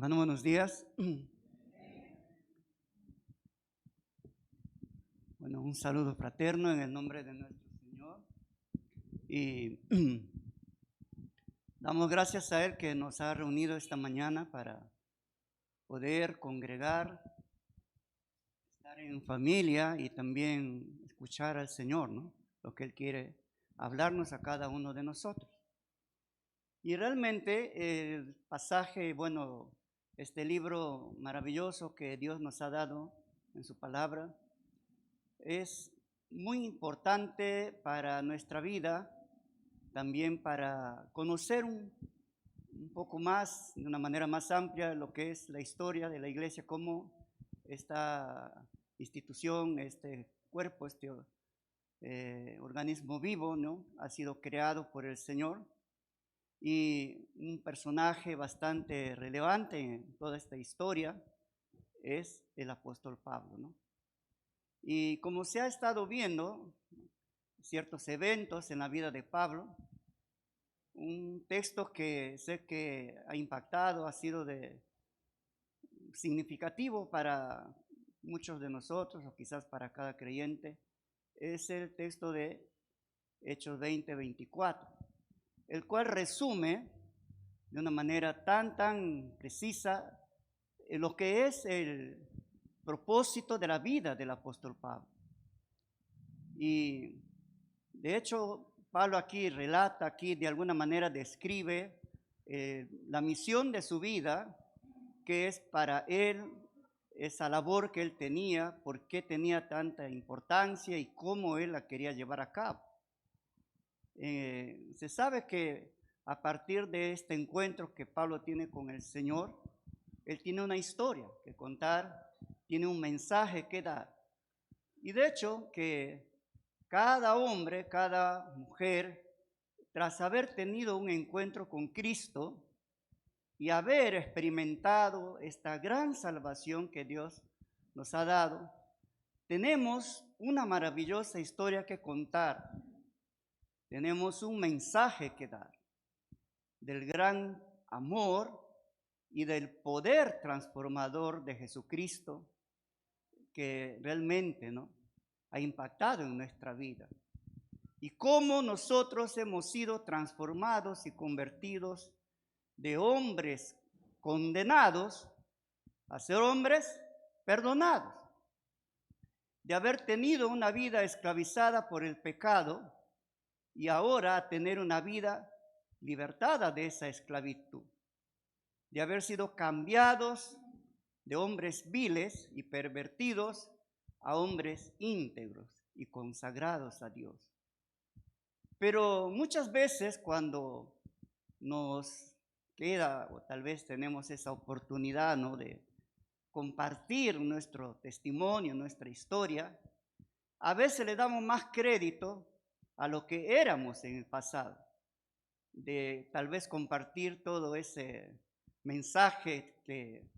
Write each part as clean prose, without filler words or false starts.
Hermano, buenos días. Bueno, un saludo fraterno en el nombre de nuestro Señor. Y damos gracias a Él que nos ha reunido esta mañana para poder congregar, estar en familia y también escuchar al Señor, ¿no? Lo que Él quiere hablarnos a cada uno de nosotros. Y realmente el pasaje, bueno, este libro maravilloso que Dios nos ha dado en su palabra, es muy importante para nuestra vida, también para conocer un poco más, de una manera más amplia, lo que es la historia de la iglesia, cómo esta institución, este cuerpo, este organismo vivo, ¿no?, ha sido creado por el Señor, y un personaje bastante relevante en toda esta historia es el apóstol Pablo, ¿no? Y como se ha estado viendo ciertos eventos en la vida de Pablo, un texto que sé que ha impactado, ha sido significativo para muchos de nosotros o quizás para cada creyente, es el texto de Hechos 20:24, el cual resume de una manera tan precisa lo que es el propósito de la vida del apóstol Pablo. Y de hecho, Pablo aquí relata, aquí de alguna manera describe la misión de su vida, que es para él, esa labor que él tenía, por qué tenía tanta importancia y cómo él la quería llevar a cabo. Se sabe que a partir de este encuentro que Pablo tiene con el Señor, él tiene una historia que contar, tiene un mensaje que dar. Y de hecho que cada hombre, cada mujer, tras haber tenido un encuentro con Cristo y haber experimentado esta gran salvación que Dios nos ha dado, tenemos una maravillosa historia que contar. Tenemos un mensaje que dar del gran amor y del poder transformador de Jesucristo que realmente, ¿no?, ha impactado en nuestra vida. Y cómo nosotros hemos sido transformados y convertidos de hombres condenados a ser hombres perdonados. De haber tenido una vida esclavizada por el pecado y ahora a tener una vida libertada de esa esclavitud. De haber sido cambiados de hombres viles y pervertidos a hombres íntegros y consagrados a Dios. Pero muchas veces cuando nos queda, o tal vez tenemos esa oportunidad, ¿no?, de compartir nuestro testimonio, nuestra historia, a veces le damos más crédito a lo que éramos en el pasado, de tal vez compartir todo ese mensaje de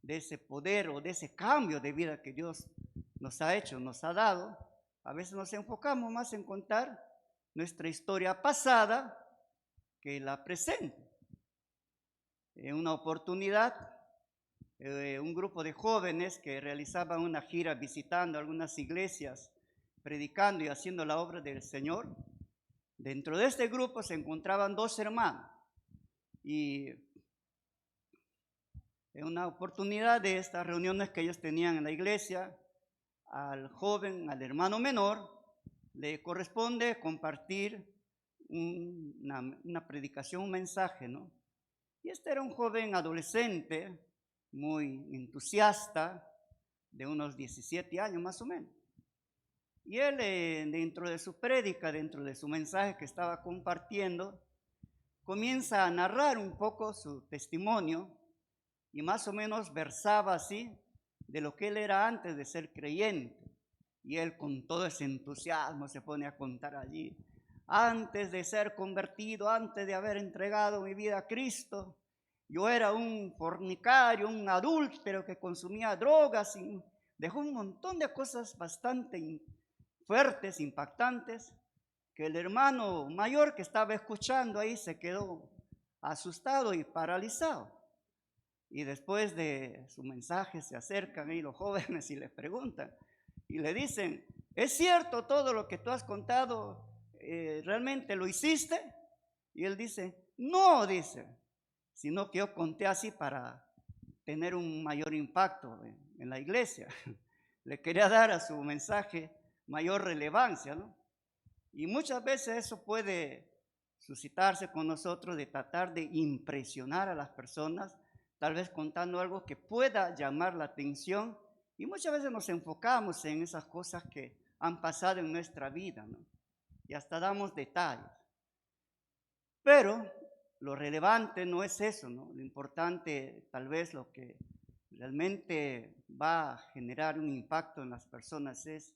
ese poder o de ese cambio de vida que Dios nos ha hecho, nos ha dado. A veces nos enfocamos más en contar nuestra historia pasada que la presente. En una oportunidad, un grupo de jóvenes que realizaban una gira visitando algunas iglesias, predicando y haciendo la obra del Señor, dentro de este grupo se encontraban dos hermanos. Y en una oportunidad de estas reuniones que ellos tenían en la iglesia, al joven, al hermano menor, le corresponde compartir una predicación, un mensaje, ¿no? Y este era un joven adolescente, muy entusiasta, de unos 17 años más o menos. Y él, dentro de su prédica, dentro de su mensaje que estaba compartiendo, comienza a narrar un poco su testimonio y más o menos versaba así de lo que él era antes de ser creyente. Y él con todo ese entusiasmo se pone a contar allí. Antes de ser convertido, antes de haber entregado mi vida a Cristo, yo era un fornicario, un adúltero que consumía drogas y dejó un montón de cosas bastante fuertes, impactantes, que el hermano mayor que estaba escuchando ahí se quedó asustado y paralizado. Y después de su mensaje se acercan ahí los jóvenes y les preguntan y le dicen, ¿es cierto todo lo que tú has contado? ¿Realmente lo hiciste? Y él dice, no, dice, sino que yo conté así para tener un mayor impacto en la iglesia. Le quería dar a su mensaje mayor relevancia, ¿no? Y muchas veces eso puede suscitarse con nosotros de tratar de impresionar a las personas, tal vez contando algo que pueda llamar la atención, y muchas veces nos enfocamos en esas cosas que han pasado en nuestra vida, ¿no? Y hasta damos detalles. Pero lo relevante no es eso, ¿no? Lo importante, tal vez lo que realmente va a generar un impacto en las personas es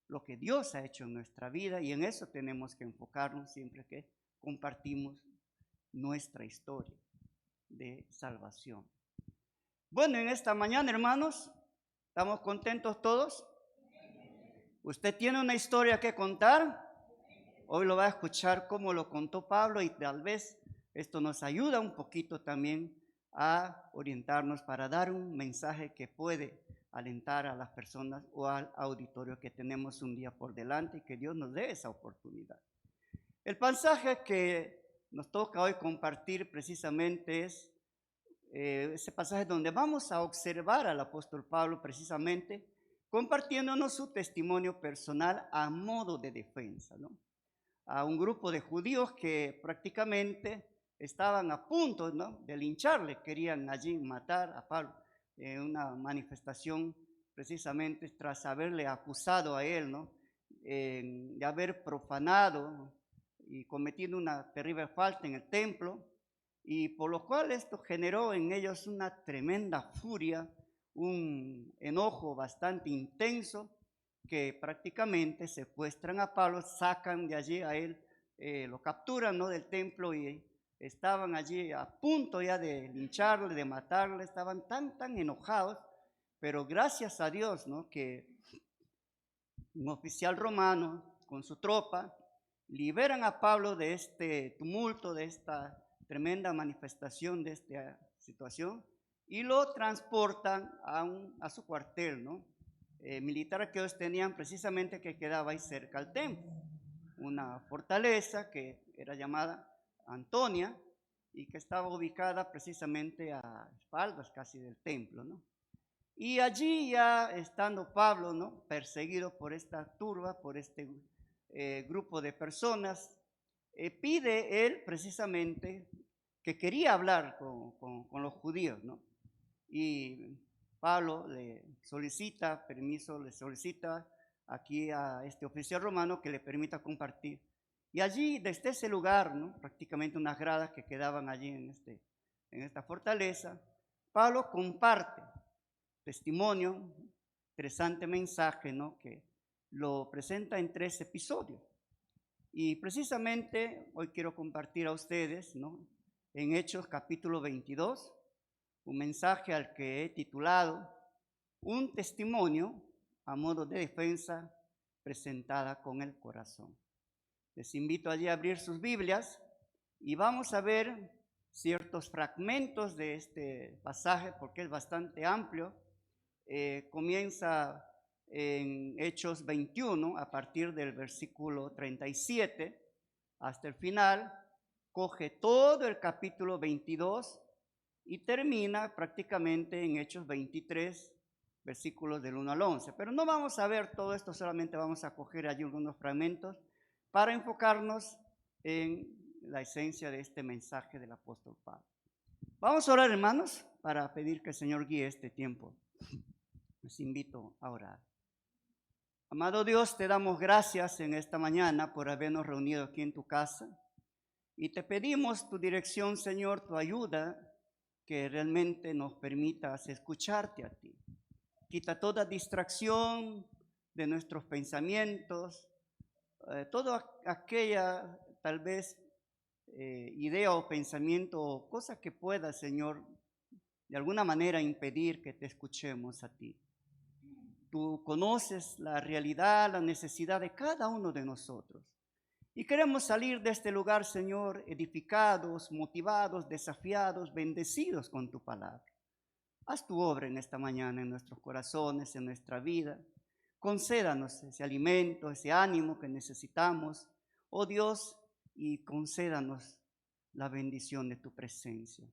lo que Dios ha hecho en nuestra vida, y en eso tenemos que enfocarnos siempre que compartimos nuestra historia de salvación. Bueno, en esta mañana, hermanos, ¿estamos contentos todos? ¿Usted tiene una historia que contar? Hoy lo va a escuchar como lo contó Pablo, y tal vez esto nos ayuda un poquito también a orientarnos para dar un mensaje que puede alentar a las personas o al auditorio que tenemos un día por delante, y que Dios nos dé esa oportunidad. El pasaje que nos toca hoy compartir precisamente es ese pasaje donde vamos a observar al apóstol Pablo precisamente compartiéndonos su testimonio personal a modo de defensa, ¿no? A un grupo de judíos que prácticamente estaban a punto, ¿no?, de lincharle, querían allí matar a Pablo en una manifestación precisamente tras haberle acusado a él, ¿no?, de haber profanado y cometido una terrible falta en el templo, y por lo cual esto generó en ellos una tremenda furia, un enojo bastante intenso, que prácticamente secuestran a Pablo, sacan de allí a él, lo capturan, ¿no?, del templo, y estaban allí a punto ya de lincharle, de matarle, estaban tan enojados, pero gracias a Dios, ¿no?, que un oficial romano con su tropa liberan a Pablo de este tumulto, de esta tremenda manifestación, de esta situación, y lo transportan a su cuartel, ¿no?, militar que ellos tenían precisamente, que quedaba ahí cerca al templo, una fortaleza que era llamada Antonia y que estaba ubicada precisamente a espaldas casi del templo, ¿no? Y allí ya estando Pablo, ¿no?, perseguido por esta turba, por este grupo de personas, pide él precisamente que quería hablar con los judíos, ¿no? Y Pablo le solicita permiso, le solicita aquí a este oficial romano que le permita compartir. Y allí, desde ese lugar, ¿no?, prácticamente unas gradas que quedaban allí en esta fortaleza, Pablo comparte testimonio, interesante mensaje, ¿no?, que lo presenta en 3 episodios. Y precisamente hoy quiero compartir a ustedes, ¿no?, en Hechos capítulo 22, un mensaje al que he titulado Un testimonio a modo de defensa presentada con el corazón. Les invito allí a abrir sus Biblias y vamos a ver ciertos fragmentos de este pasaje porque es bastante amplio. Comienza en Hechos 21 a partir del versículo 37 hasta el final, coge todo el capítulo 22 y termina prácticamente en Hechos 23, versículos del 1 al 11. Pero no vamos a ver todo esto, solamente vamos a coger allí algunos fragmentos para enfocarnos en la esencia de este mensaje del apóstol Pablo. Vamos a orar, hermanos, para pedir que el Señor guíe este tiempo. Les invito a orar. Amado Dios, te damos gracias en esta mañana por habernos reunido aquí en tu casa, y te pedimos tu dirección, Señor, tu ayuda, que realmente nos permitas escucharte a ti. Quita toda distracción de nuestros pensamientos, toda aquella tal vez idea o pensamiento o cosa que pueda, Señor, de alguna manera impedir que te escuchemos a ti. Tú conoces la realidad, la necesidad de cada uno de nosotros. Y queremos salir de este lugar, Señor, edificados, motivados, desafiados, bendecidos con tu palabra. haz tu obra en esta mañana en nuestros corazones, en nuestra vida. Concédanos ese alimento, ese ánimo que necesitamos, oh Dios, y concédanos la bendición de tu presencia.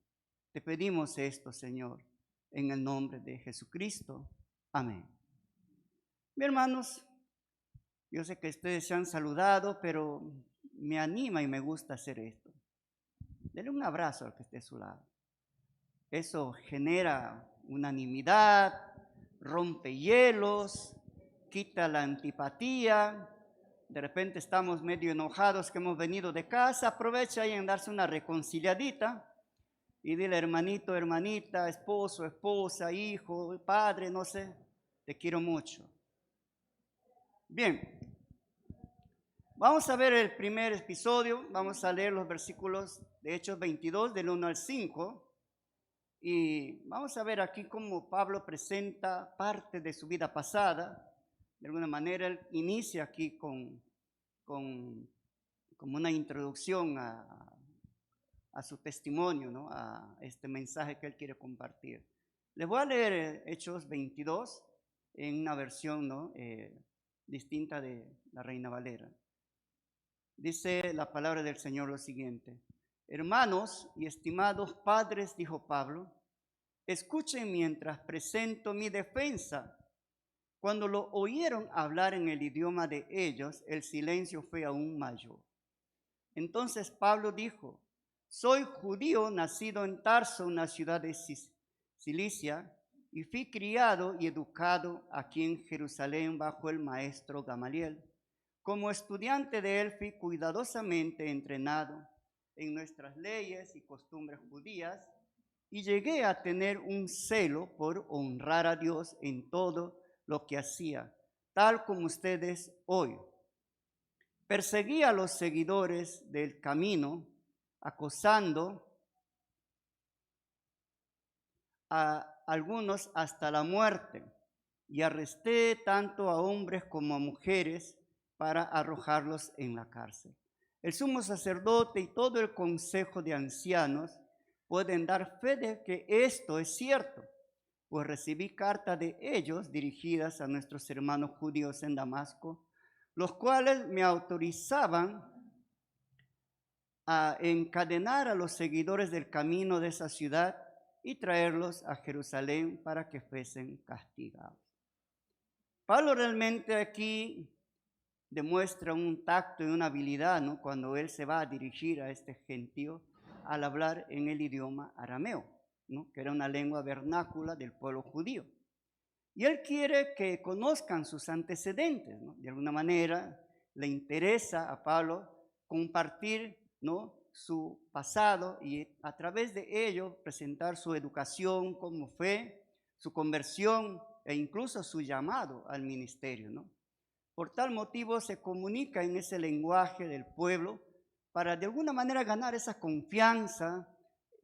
Te pedimos esto, Señor, en el nombre de Jesucristo. Amén. Mis hermanos, yo sé que ustedes se han saludado, pero me anima y me gusta hacer esto. Denle un abrazo al que esté a su lado. Eso genera unanimidad, rompe hielos, quita la antipatía. De repente estamos medio enojados que hemos venido de casa, aprovecha ahí en darse una reconciliadita y dile hermanito, hermanita, esposo, esposa, hijo, padre, no sé, te quiero mucho. Bien, vamos a ver el primer episodio, vamos a leer los versículos de Hechos 22 del 1 al 5 y vamos a ver aquí cómo Pablo presenta parte de su vida pasada. De alguna manera él inicia aquí como una introducción a su testimonio, ¿no? A este mensaje que él quiere compartir. Les voy a leer Hechos 22 en una versión, ¿no? Distinta de la Reina Valera. Dice la palabra del Señor lo siguiente: hermanos y estimados padres, dijo Pablo, escuchen mientras presento mi defensa. Cuando lo oyeron hablar en el idioma de ellos, el silencio fue aún mayor. Entonces Pablo dijo: soy judío, nacido en Tarso, una ciudad de Cilicia, y fui criado y educado aquí en Jerusalén bajo el maestro Gamaliel. Como estudiante de él fui cuidadosamente entrenado en nuestras leyes y costumbres judías y llegué a tener un celo por honrar a Dios en todo lo que hacía, tal como ustedes hoy. Perseguí a los seguidores del camino, acosando a algunos hasta la muerte, y arresté tanto a hombres como a mujeres para arrojarlos en la cárcel. El sumo sacerdote y todo el consejo de ancianos pueden dar fe de que esto es cierto, pues recibí cartas de ellos dirigidas a nuestros hermanos judíos en Damasco, los cuales me autorizaban a encadenar a los seguidores del camino de esa ciudad y traerlos a Jerusalén para que fuesen castigados. Pablo realmente aquí demuestra un tacto y una habilidad, ¿no? Cuando él se va a dirigir a este gentío al hablar en el idioma arameo, ¿no? Que era una lengua vernácula del pueblo judío. Y él quiere que conozcan sus antecedentes, ¿no? De alguna manera le interesa a Pablo compartir, ¿no?, su pasado y a través de ello presentar su educación, cómo fue, su conversión e incluso su llamado al ministerio, ¿no? Por tal motivo se comunica en ese lenguaje del pueblo para de alguna manera ganar esa confianza,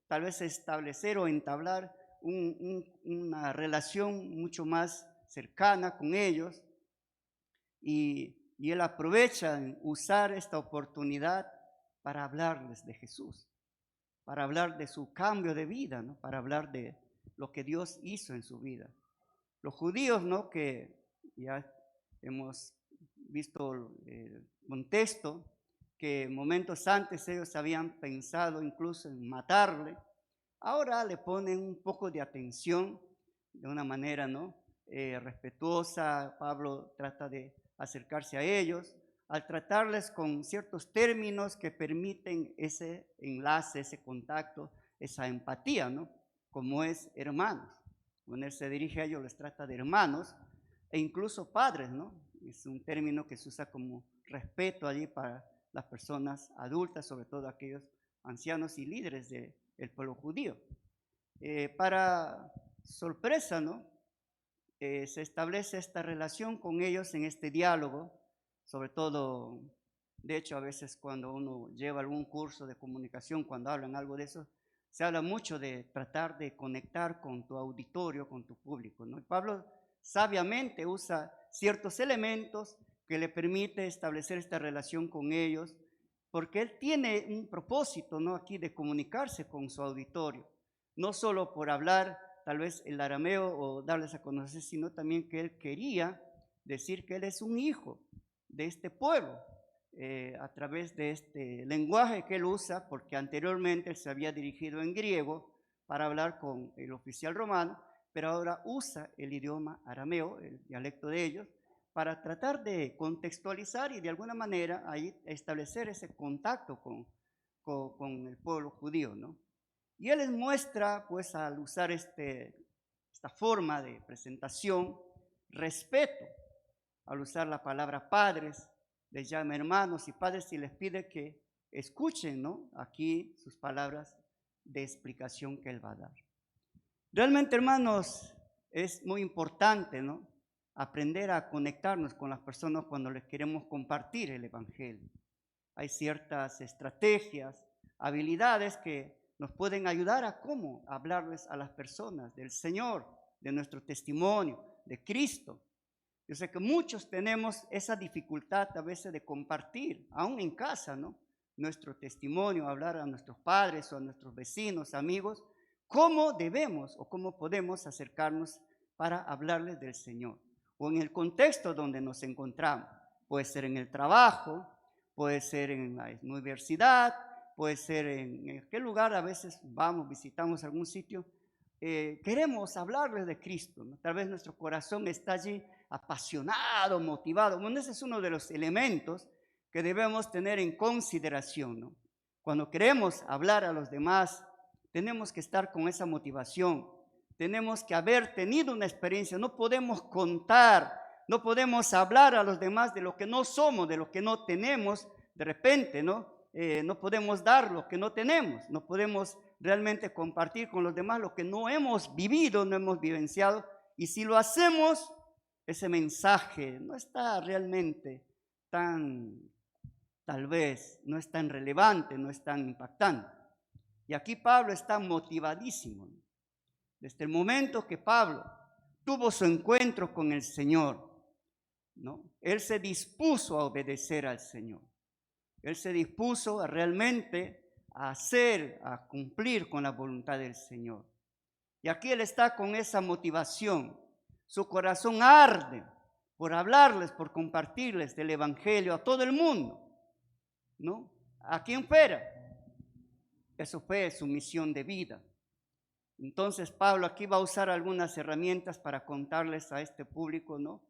tal vez establecer o entablar una relación mucho más cercana con ellos. Y él aprovecha en usar esta oportunidad para hablarles de Jesús, para hablar de su cambio de vida, ¿no? Para hablar de lo que Dios hizo en su vida. Los judíos, ¿no?, que ya hemos visto el contexto, que momentos antes ellos habían pensado incluso en matarle, ahora le ponen un poco de atención de una manera, ¿no?, respetuosa. Pablo trata de acercarse a ellos al tratarles con ciertos términos que permiten ese enlace, ese contacto, esa empatía, ¿no?, como es hermanos. Cuando él se dirige a ellos les trata de hermanos e incluso padres, ¿no? Es un término que se usa como respeto allí para las personas adultas, sobre todo aquellos ancianos y líderes del pueblo judío. Para sorpresa, ¿no?, se establece esta relación con ellos en este diálogo, sobre todo, de hecho, a veces cuando uno lleva algún curso de comunicación, cuando hablan algo de eso, se habla mucho de tratar de conectar con tu auditorio, con tu público, ¿no? Y Pablo sabiamente usa ciertos elementos que le permite establecer esta relación con ellos, porque él tiene un propósito, ¿no?, aquí de comunicarse con su auditorio, no solo por hablar tal vez el arameo o darles a conocer, sino también que él quería decir que él es un hijo de este pueblo, a través de este lenguaje que él usa, porque anteriormente él se había dirigido en griego para hablar con el oficial romano, pero ahora usa el idioma arameo, el dialecto de ellos, para tratar de contextualizar y de alguna manera ahí establecer ese contacto con el pueblo judío, ¿no? Y él les muestra, pues, al usar esta forma de presentación, respeto, al usar la palabra padres, les llama hermanos y padres y les pide que escuchen, ¿no?, aquí sus palabras de explicación que él va a dar. Realmente, hermanos, es muy importante, ¿no?, aprender a conectarnos con las personas cuando les queremos compartir el evangelio. Hay ciertas estrategias, habilidades que nos pueden ayudar a cómo hablarles a las personas del Señor, de nuestro testimonio, de Cristo. Yo sé que muchos tenemos esa dificultad a veces de compartir, aún en casa, ¿no?, nuestro testimonio, hablar a nuestros padres o a nuestros vecinos, amigos, cómo debemos o cómo podemos acercarnos para hablarles del Señor. O en el contexto donde nos encontramos. Puede ser en el trabajo, puede ser en la universidad, puede ser en qué lugar a veces vamos, visitamos algún sitio. Queremos hablarles de Cristo, ¿no? Tal vez nuestro corazón está allí apasionado, motivado. Bueno, ese es uno de los elementos que debemos tener en consideración, ¿no? Cuando queremos hablar a los demás, tenemos que estar con esa motivación. Tenemos que haber tenido una experiencia. No podemos contar, no podemos hablar a los demás de lo que no somos, de lo que no tenemos. De repente, ¿no? No podemos dar lo que no tenemos. No podemos realmente compartir con los demás lo que no hemos vivido, no hemos vivenciado. Y si lo hacemos, ese mensaje no está realmente tal vez, no es tan relevante, no es tan impactante. Y aquí Pablo está motivadísimo. Desde el momento que Pablo tuvo su encuentro con el Señor, ¿no?, él se dispuso a obedecer al Señor. Él se dispuso a realmente a cumplir con la voluntad del Señor. Y aquí él está con esa motivación. Su corazón arde por hablarles, por compartirles del evangelio a todo el mundo, ¿no? ¿A quién fuera? Eso fue su misión de vida. Entonces Pablo aquí va a usar algunas herramientas para contarles a este público, ¿no?,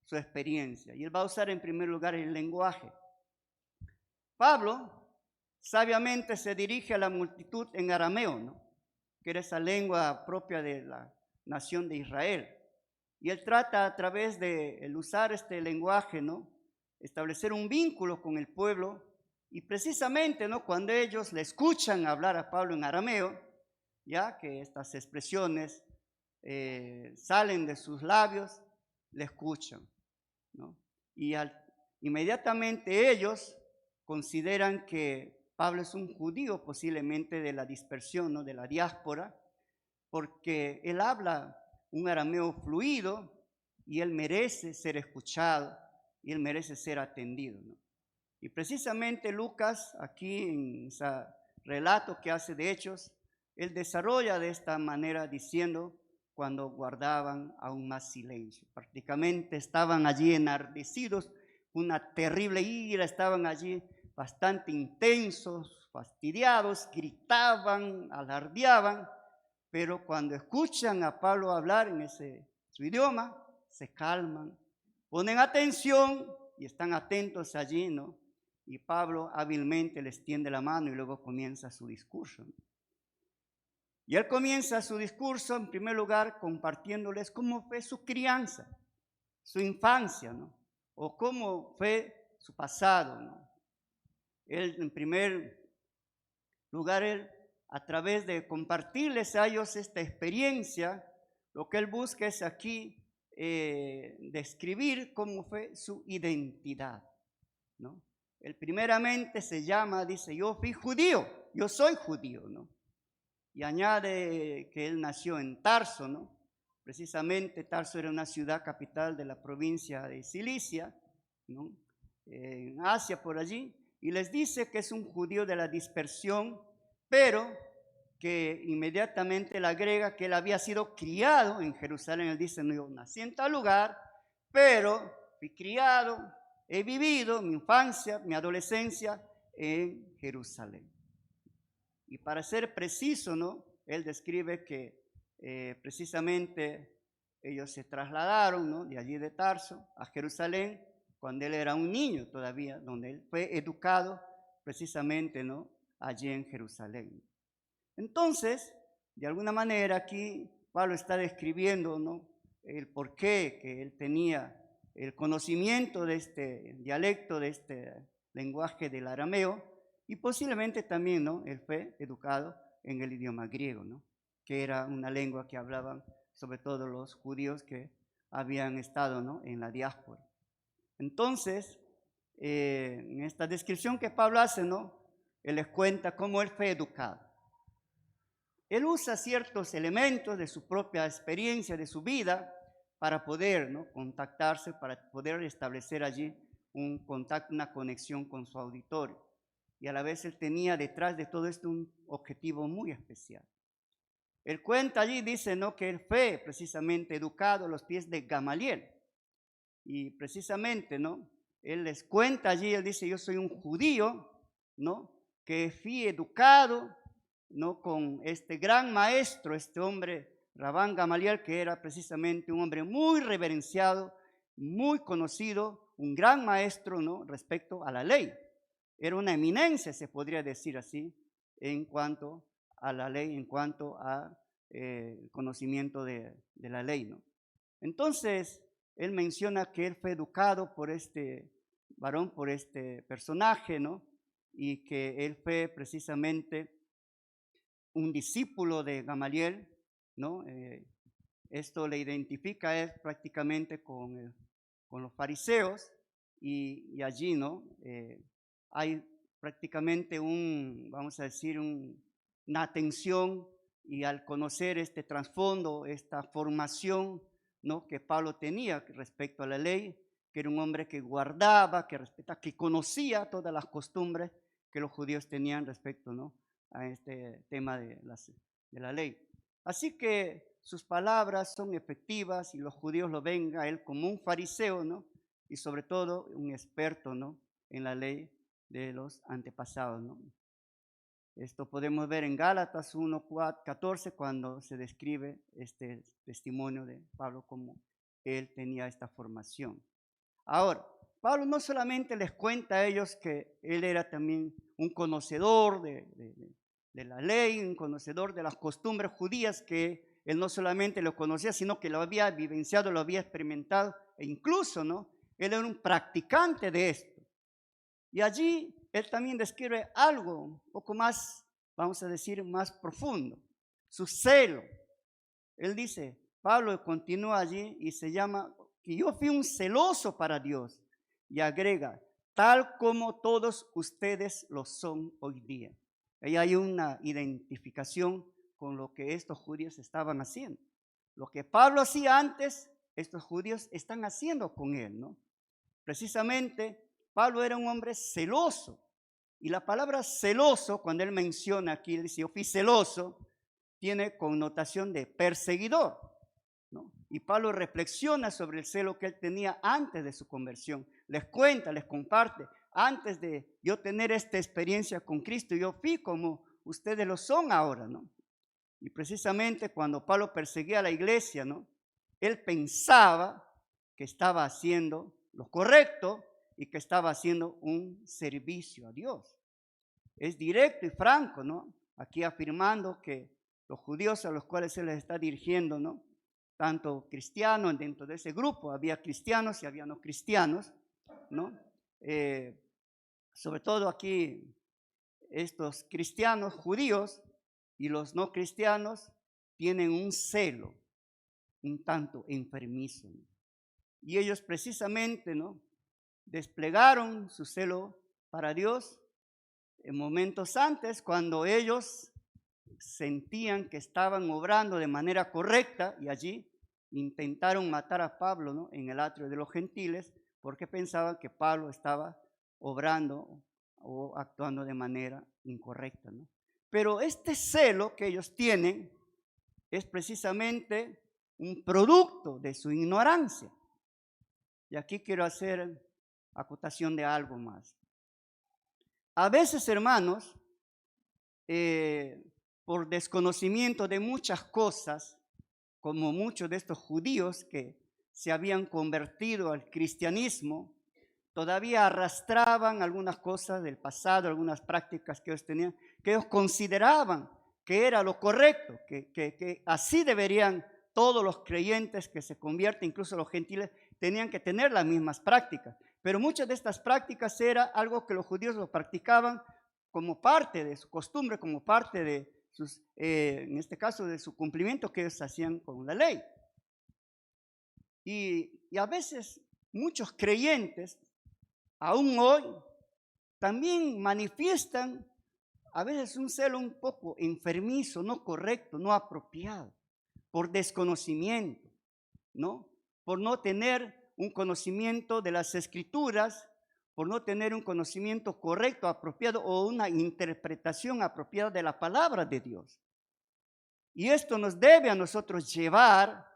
su experiencia. Y él va a usar en primer lugar el lenguaje. Pablo sabiamente se dirige a la multitud en arameo, ¿no?, que era esa lengua propia de la nación de Israel. Y él trata a través de el usar este lenguaje, ¿no?, establecer un vínculo con el pueblo. Y precisamente, ¿no?, cuando ellos le escuchan hablar a Pablo en arameo, ya que estas expresiones salen de sus labios, le escuchan, ¿no? Y inmediatamente ellos consideran que Pablo es un judío, posiblemente de la dispersión, ¿no?, de la diáspora, porque él habla un arameo fluido y él merece ser escuchado y él merece ser atendido, ¿no? Y precisamente Lucas, aquí en ese relato que hace de Hechos, él desarrolla de esta manera diciendo, cuando guardaban aún más silencio. Prácticamente estaban allí enardecidos, una terrible ira, estaban allí bastante intensos, fastidiados, gritaban, alardeaban, pero cuando escuchan a Pablo hablar en su idioma, se calman, ponen atención y están atentos allí, ¿no? Y Pablo hábilmente les tiende la mano y luego comienza su discurso, ¿no? Y él comienza su discurso en primer lugar compartiéndoles cómo fue su crianza, su infancia, ¿no?, o cómo fue su pasado, ¿no? Él en primer lugar, él, a través de compartirles a ellos esta experiencia, lo que él busca es aquí describir cómo fue su identidad, ¿no? Él primeramente dice, yo fui judío, yo soy judío, ¿no? Y añade que él nació en Tarso, ¿no? Precisamente Tarso era una ciudad capital de la provincia de Cilicia, ¿no?, en Asia por allí, y les dice que es un judío de la dispersión, pero que inmediatamente le agrega que él había sido criado en Jerusalén. Él dice, no, yo nací en tal lugar, pero fui criado, he vivido mi infancia, mi adolescencia en Jerusalén. Y para ser preciso, ¿no? Él describe que precisamente ellos se trasladaron, ¿no? De allí de Tarso a Jerusalén cuando él era un niño todavía, donde él fue educado precisamente, ¿no? Allí en Jerusalén. Entonces, de alguna manera aquí Pablo está describiendo, ¿no? El porqué que él tenía el conocimiento de este dialecto, de este lenguaje del arameo, y posiblemente también, ¿no? Él fue educado en el idioma griego, ¿no? Que era una lengua que hablaban sobre todo los judíos que habían estado, ¿no? En la diáspora. Entonces, en esta descripción que Pablo hace, ¿no? Él les cuenta cómo él fue educado. Él usa ciertos elementos de su propia experiencia, de su vida, para poder, ¿no? Contactarse, para poder establecer allí un contacto, una conexión con su auditorio. Y a la vez él tenía detrás de todo esto un objetivo muy especial. Él cuenta allí, dice, ¿no? Que él fue precisamente educado a los pies de Gamaliel. Y precisamente, ¿no? Él les cuenta allí, él dice, yo soy un judío, ¿no? Que fui educado, ¿no? Con este gran maestro, este hombre, Rabán Gamaliel, que era precisamente un hombre muy reverenciado, muy conocido, un gran maestro, ¿no? Respecto a la ley. Era una eminencia, se podría decir así, en cuanto a la ley, en cuanto a conocimiento de la ley, ¿no? Entonces, él menciona que él fue educado por este varón, por este personaje, ¿no? Y que él fue precisamente un discípulo de Gamaliel, ¿no? Esto le identifica a él prácticamente con los fariseos y allí, ¿no? Hay prácticamente vamos a decir, una atención y al conocer este trasfondo, esta formación, ¿no? Que Pablo tenía respecto a la ley, que era un hombre que guardaba, que respetaba, que conocía todas las costumbres que los judíos tenían respecto, ¿no? A este tema de la ley. Así que sus palabras son efectivas y los judíos lo ven a él como un fariseo, ¿no? Y sobre todo un experto, ¿no? En la ley de los antepasados, ¿no? Esto podemos ver en Gálatas 1:14 cuando se describe este testimonio de Pablo como él tenía esta formación. Ahora, Pablo no solamente les cuenta a ellos que él era también un conocedor de la ley, un conocedor de las costumbres judías, que él no solamente lo conocía, sino que lo había vivenciado, lo había experimentado, e incluso, ¿no? Él era un practicante de esto. Y allí él también describe algo un poco más, vamos a decir, más profundo, su celo. Él dice, Pablo continúa allí y se llama, que yo fui un celoso para Dios. Y agrega, tal como todos ustedes lo son hoy día. Ahí hay una identificación con lo que estos judíos estaban haciendo. Lo que Pablo hacía antes, estos judíos están haciendo con él, ¿no? Precisamente, Pablo era un hombre celoso. Y la palabra celoso, cuando él menciona aquí, él dice, yo fui celoso, tiene connotación de perseguidor, ¿no? Y Pablo reflexiona sobre el celo que él tenía antes de su conversión. Les cuenta, les comparte, antes de yo tener esta experiencia con Cristo, yo fui como ustedes lo son ahora, ¿no? Y precisamente cuando Pablo perseguía a la iglesia, ¿no? Él pensaba que estaba haciendo lo correcto y que estaba haciendo un servicio a Dios. Es directo y franco, ¿no? Aquí afirmando que los judíos a los cuales se les está dirigiendo, ¿no? Tanto cristianos, dentro de ese grupo había cristianos y había no cristianos, ¿no? Sobre todo aquí estos cristianos judíos y los no cristianos tienen un celo un tanto enfermizo, ¿no? Y ellos precisamente, ¿no? Desplegaron su celo para Dios en momentos antes, cuando ellos sentían que estaban obrando de manera correcta, y allí intentaron matar a Pablo, ¿no? En el atrio de los gentiles, porque pensaban que Pablo estaba obrando o actuando de manera incorrecta, ¿no? Pero este celo que ellos tienen es precisamente un producto de su ignorancia. Y aquí quiero hacer acotación de algo más. A veces, hermanos, por desconocimiento de muchas cosas, como muchos de estos judíos que se habían convertido al cristianismo, todavía arrastraban algunas cosas del pasado, algunas prácticas que ellos tenían, que ellos consideraban que era lo correcto, que así deberían todos los creyentes que se convierten, incluso los gentiles, tenían que tener las mismas prácticas. Pero muchas de estas prácticas era algo que los judíos lo practicaban como parte de su costumbre, como parte de sus, en este caso, de su cumplimiento que ellos hacían con la ley. Y a veces muchos creyentes, aún hoy, también manifiestan a veces un celo un poco enfermizo, no correcto, no apropiado, por desconocimiento, ¿no? Por no tener un conocimiento de las Escrituras, por no tener un conocimiento correcto, apropiado o una interpretación apropiada de la palabra de Dios. Y esto nos debe a nosotros llevar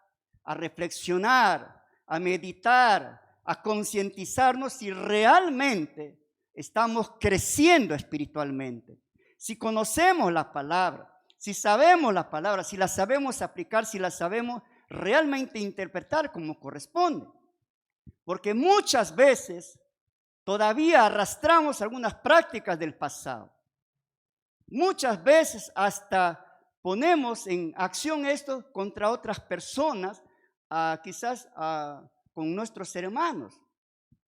a reflexionar, a meditar, a concientizarnos si realmente estamos creciendo espiritualmente. Si conocemos la palabra, si sabemos la palabra, si la sabemos aplicar, si la sabemos realmente interpretar como corresponde. Porque muchas veces todavía arrastramos algunas prácticas del pasado. Muchas veces hasta ponemos en acción esto contra otras personas, quizás con nuestros hermanos.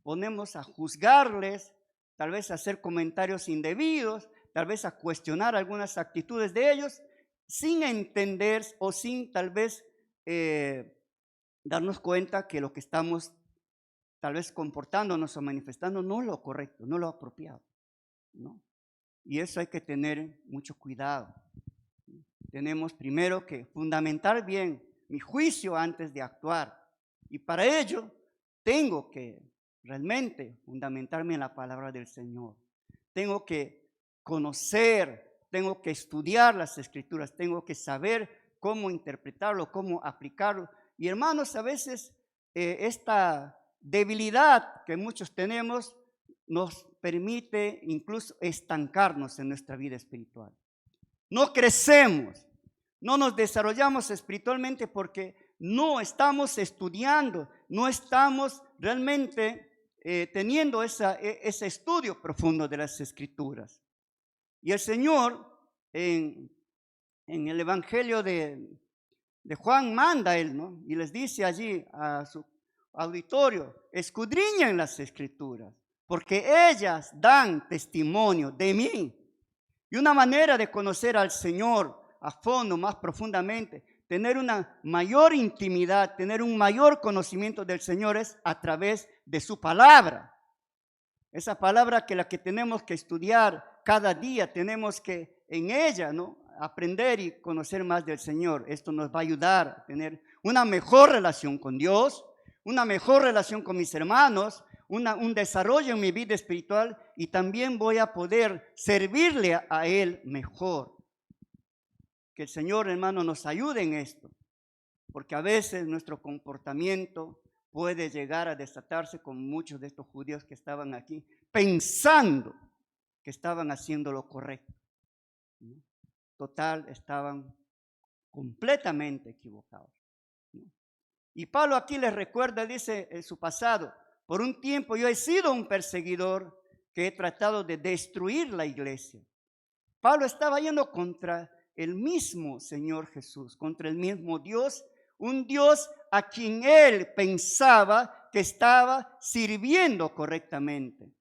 Ponemos a juzgarles, tal vez a hacer comentarios indebidos, tal vez a cuestionar algunas actitudes de ellos, sin entender o sin tal vez darnos cuenta que lo que estamos tal vez comportándonos o manifestando no es lo correcto, no es lo apropiado, ¿no? Y eso hay que tener mucho cuidado. Tenemos primero que fundamentar bien mi juicio antes de actuar. Y para ello tengo que realmente fundamentarme en la palabra del Señor. Tengo que conocer, tengo que estudiar las Escrituras, tengo que saber cómo interpretarlo, cómo aplicarlo. Y hermanos, a veces esta debilidad que muchos tenemos nos permite incluso estancarnos en nuestra vida espiritual. No crecemos, no nos desarrollamos espiritualmente porque no estamos estudiando, no estamos realmente teniendo ese estudio profundo de las Escrituras. Y el Señor en el Evangelio de Juan manda a él, ¿no? Y les dice allí a su auditorio: escudriñen las Escrituras, porque ellas dan testimonio de mí. Y una manera de conocer al Señor a fondo, más profundamente, tener una mayor intimidad, tener un mayor conocimiento del Señor es a través de su palabra. Esa palabra que la que tenemos que estudiar cada día, tenemos que en ella, ¿no?, aprender y conocer más del Señor. Esto nos va a ayudar a tener una mejor relación con Dios, una mejor relación con mis hermanos, un desarrollo en mi vida espiritual, y también voy a poder servirle a Él mejor. Que el Señor, hermano, nos ayude en esto, porque a veces nuestro comportamiento puede llegar a desatarse con muchos de estos judíos que estaban aquí, pensando que estaban haciendo lo correcto. Total, estaban completamente equivocados. Y Pablo aquí les recuerda, dice en su pasado: por un tiempo yo he sido un perseguidor que he tratado de destruir la iglesia. Pablo estaba yendo contra el mismo Señor Jesús, contra el mismo Dios, un Dios a quien él pensaba que estaba sirviendo correctamente.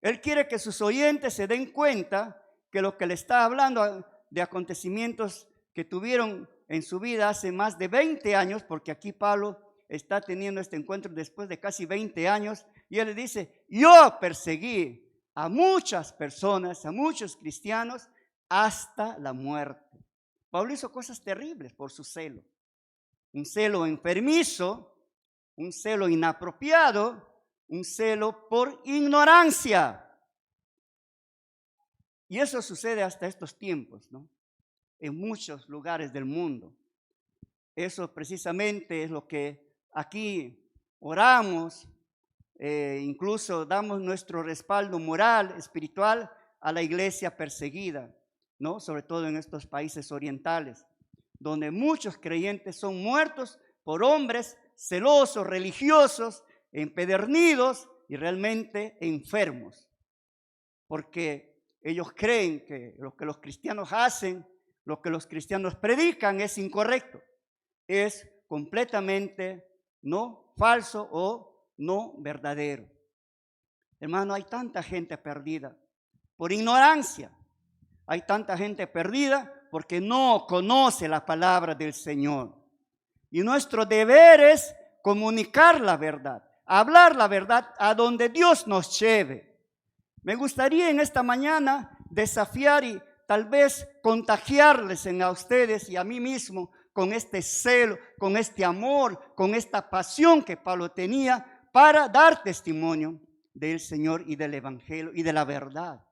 Él quiere que sus oyentes se den cuenta que lo que le está hablando de acontecimientos que tuvieron en su vida hace más de 20 años, porque aquí Pablo está teniendo este encuentro después de casi 20 años, y él le dice: yo perseguí a muchas personas, a muchos cristianos, hasta la muerte. Pablo hizo cosas terribles por su celo, un celo enfermizo, un celo inapropiado, un celo por ignorancia. Y eso sucede hasta estos tiempos, ¿no? En muchos lugares del mundo. Eso precisamente es lo que aquí oramos, incluso damos nuestro respaldo moral, espiritual a la iglesia perseguida, ¿no? Sobre todo en estos países orientales, donde muchos creyentes son muertos por hombres celosos, religiosos, empedernidos y realmente enfermos, porque ellos creen que lo que los cristianos hacen, lo que los cristianos predican es incorrecto, es completamente no falso o no verdadero. Hermano, hay tanta gente perdida por ignorancia, hay tanta gente perdida porque no conoce la palabra del Señor. Y nuestro deber es comunicar la verdad, hablar la verdad a donde Dios nos lleve. Me gustaría en esta mañana desafiar y tal vez contagiarles a ustedes y a mí mismo con este celo, con este amor, con esta pasión que Pablo tenía para dar testimonio del Señor y del Evangelio y de la verdad.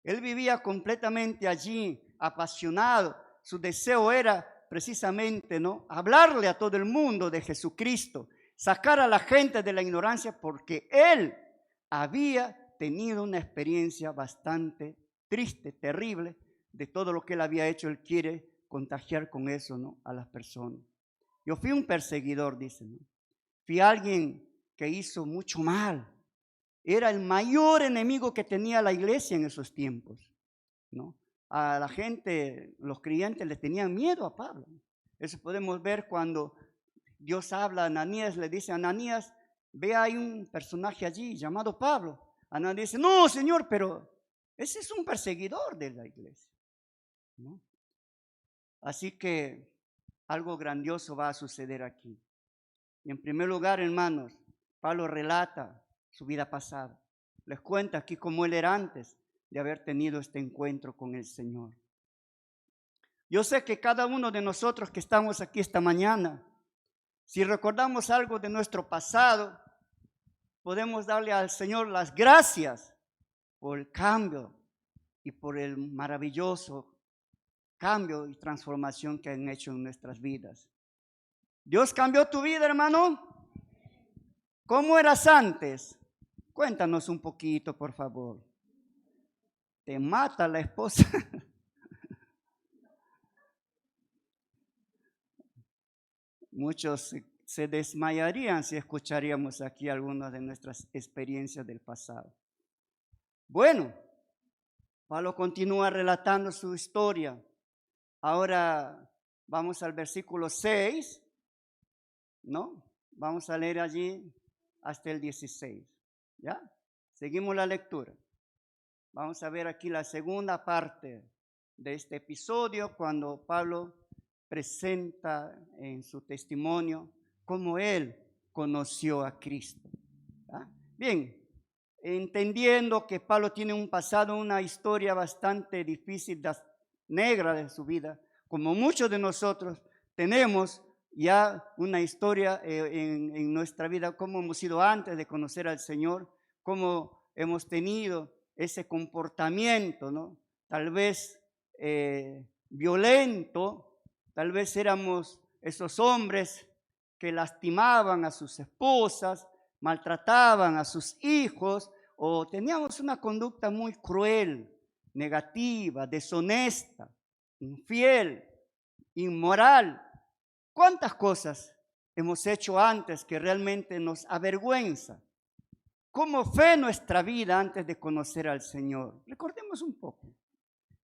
Él vivía completamente allí, apasionado. Su deseo era precisamente, ¿no?, hablarle a todo el mundo de Jesucristo, sacar a la gente de la ignorancia, porque él había tenido una experiencia bastante triste, terrible, de todo lo que él había hecho. Él quiere contagiar con eso, ¿no?, a las personas. Yo fui un perseguidor, dicen, ¿no? Fui alguien que hizo mucho mal. Era el mayor enemigo que tenía la iglesia en esos tiempos, ¿no? A la gente, los creyentes le tenían miedo a Pablo. Eso podemos ver cuando Dios habla a Ananías, le dice a Ananías, ve, hay un personaje allí llamado Pablo. Ananías dice, no, Señor, pero ese es un perseguidor de la iglesia, ¿no? Así que algo grandioso va a suceder aquí. Y en primer lugar, hermanos, Pablo relata su vida pasada. Les cuenta aquí cómo él era antes de haber tenido este encuentro con el Señor. Yo sé que cada uno de nosotros que estamos aquí esta mañana, si recordamos algo de nuestro pasado, podemos darle al Señor las gracias por el cambio y por el maravilloso cambio y transformación que han hecho en nuestras vidas. ¿Dios cambió tu vida, hermano? ¿Cómo eras antes? Cuéntanos un poquito, por favor. Te mata la esposa. Muchos se desmayarían si escucharíamos aquí algunas de nuestras experiencias del pasado. Bueno, Pablo continúa relatando su historia. Ahora vamos al versículo 6, ¿no? Vamos a leer allí hasta el 16, ¿ya? Seguimos la lectura. Vamos a ver aquí la segunda parte de este episodio, cuando Pablo presenta en su testimonio cómo él conoció a Cristo. ¿Ya? Bien, entendiendo que Pablo tiene un pasado, una historia bastante difícil, negra de su vida, como muchos de nosotros tenemos ya una historia en nuestra vida, cómo hemos sido antes de conocer al Señor, cómo hemos tenido ese comportamiento, ¿no? Tal vez violento, tal vez éramos esos hombres que lastimaban a sus esposas, maltrataban a sus hijos, o teníamos una conducta muy cruel, negativa, deshonesta, infiel, inmoral. ¿Cuántas cosas hemos hecho antes que realmente nos avergüenza? ¿Cómo fue nuestra vida antes de conocer al Señor? Recordemos un poco.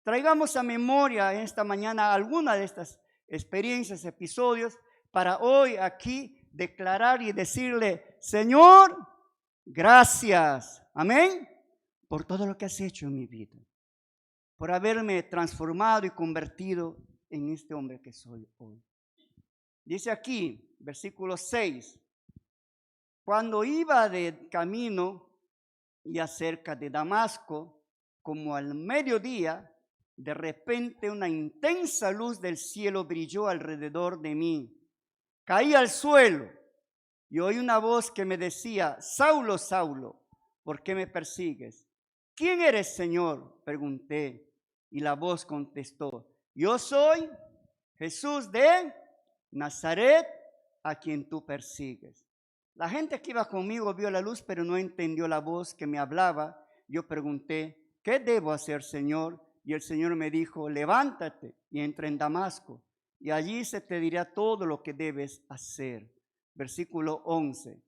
Traigamos a memoria en esta mañana alguna de estas experiencias, episodios, para hoy aquí declarar y decirle, Señor, gracias, amén, por todo lo que has hecho en mi vida, por haberme transformado y convertido en este hombre que soy hoy. Dice aquí, versículo 6, cuando iba de camino y acerca de Damasco, como al mediodía, de repente una intensa luz del cielo brilló alrededor de mí. Caí al suelo y oí una voz que me decía, Saulo, Saulo, ¿por qué me persigues? ¿quién eres, Señor?, pregunté. Y la voz contestó, yo soy Jesús de Nazaret, a quien tú persigues. La gente que iba conmigo vio la luz, pero no entendió la voz que me hablaba. Yo pregunté, ¿qué debo hacer, Señor? Y el Señor me dijo, levántate y entra en Damasco, y allí se te dirá todo lo que debes hacer. Versículo 11.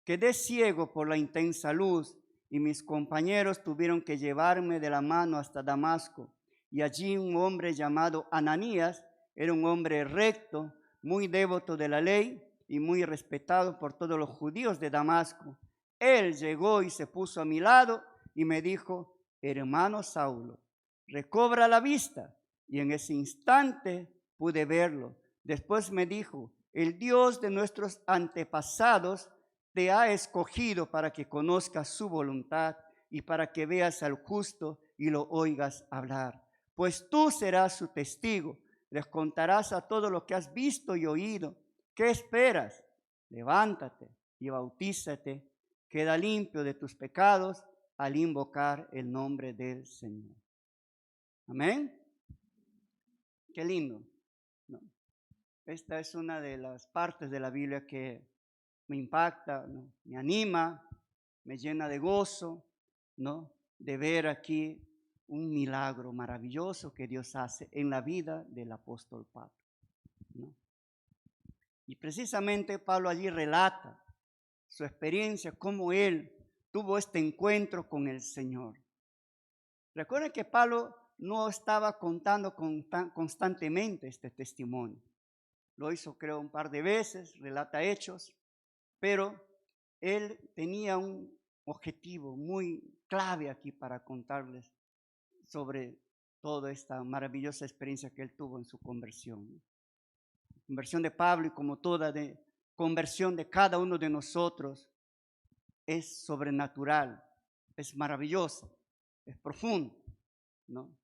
Quedé ciego por la intensa luz, y mis compañeros tuvieron que llevarme de la mano hasta Damasco. Y allí un hombre llamado Ananías, era un hombre recto, muy devoto de la ley y muy respetado por todos los judíos de Damasco. Él llegó y se puso a mi lado y me dijo, hermano Saulo, recobra la vista. Y en ese instante pude verlo. Después me dijo, el Dios de nuestros antepasados te ha escogido para que conozcas su voluntad y para que veas al justo y lo oigas hablar. Pues tú serás su testigo, les contarás a todo lo que has visto y oído. ¿Qué esperas? Levántate y bautízate, queda limpio de tus pecados al invocar el nombre del Señor. Amén. Qué lindo, ¿no? Esta es una de las partes de la Biblia que me impacta, ¿no? Me anima, me llena de gozo, ¿no? De ver aquí un milagro maravilloso que Dios hace en la vida del apóstol Pablo, ¿no? Y precisamente Pablo allí relata su experiencia, cómo él tuvo este encuentro con el Señor. Recuerden que Pablo no estaba contando constantemente este testimonio. Lo hizo, creo, un par de veces, relata hechos, pero él tenía un objetivo muy clave aquí para contarles sobre toda esta maravillosa experiencia que él tuvo en su conversión. La conversión de Pablo, y como toda conversión de cada uno de nosotros, es sobrenatural, es maravillosa, es profunda, ¿no?